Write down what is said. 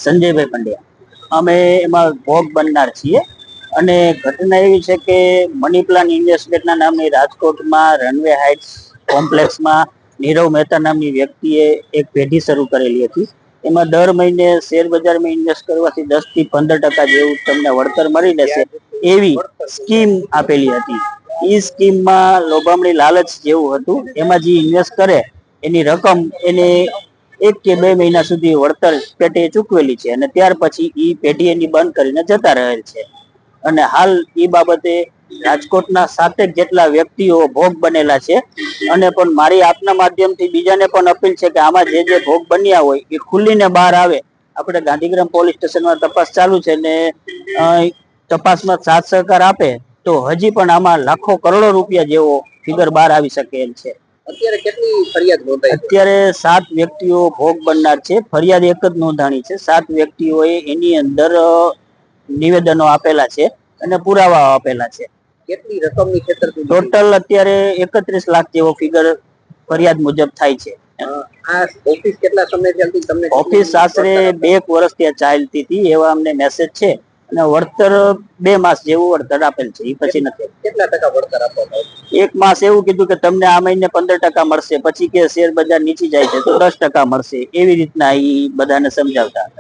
સંજયભાઈ પંડ્યા. અમે એમાં ભોગ બનનાર છીએ અને ઘટના એવી છે કે મની પ્લાન ઇન્વેસ્ટમેન્ટના નામની રાજકોટમાં રનવે હાઇટ્સ કોમ્પ્લેક્સમાં નીરવ મહેતા નામની વ્યક્તિએ એક પેઢી શરૂ કરેલી હતી. એમાં દર મહિને શેર બજારમાં ઇન્વેસ્ટ કરવાથી 10% થી 15% જેવું તમને વળતર મળી રહેશે એવી સ્કીમ આપેલી હતી. એ સ્કીમમાં લોભામણી લાલચ જેવું હતું. એમાં જે ઇન્વેસ્ટ કરે એની રકમ એને 1 કે 2 મહિના સુધી વળતર પેટે ચૂકવેલી છે અને ત્યાર પછી એ પેઢી એની બંધ કરીને જતા રહેલ છે. અને હાલ એ બાબતે રાજકોટના 7 જેટલા વ્યક્તિઓ ભોગ બનેલા છે. અને પણ મારી આપના માધ્યમથી બીજાને પણ અપીલ છે કે આમાં જે ભોગ બન્યા હોય એ ખુલીને બહાર આવે. આપણે ગાંધીગ્રામ પોલીસ સ્ટેશનમાં તપાસ ચાલુ છે ને તપાસમાં સાથ સહકાર આપે તો હજી પણ આમાં લાખો કરોડો રૂપિયા જેવો ફિગર બહાર આવી શકે એમ છે. અત્યારે કેટલી ફરિયાદ નોંધાઈ? અત્યારે 7 વ્યક્તિઓ ભોગ બનનાર છે. ફરિયાદ એક જ નોંધાણી છે. 7 વ્યક્તિઓએ એની અંદર નિવેદનો આપેલા છે અને પુરાવા આપેલા છે. કેટલી રકમની છેતરપિંડી? ટોટલ અત્યારે 31 લાખ જેવો ફિગર ફરિયાદ મુજબ થાય છે. આ ઓફિસ કેટલા સમયથી હતી તમને? ઓફિસ આશરે 2 વર્ષ ત્યાં ચાલતી હતી એવા અમને મેસેજ છે અને વળતર 2 માસ જેવું વળતર આપેલ છે. એ પછી નથી. કેટલા ટકા વળતર આપવામાં? 1 માસ એવું કીધું કે તમને આ મહિને 15% મળશે, પછી કે શેર બજાર નીચી જાય છે તો 10% મળશે. એવી રીતના એ બધાને સમજાવતા હતા.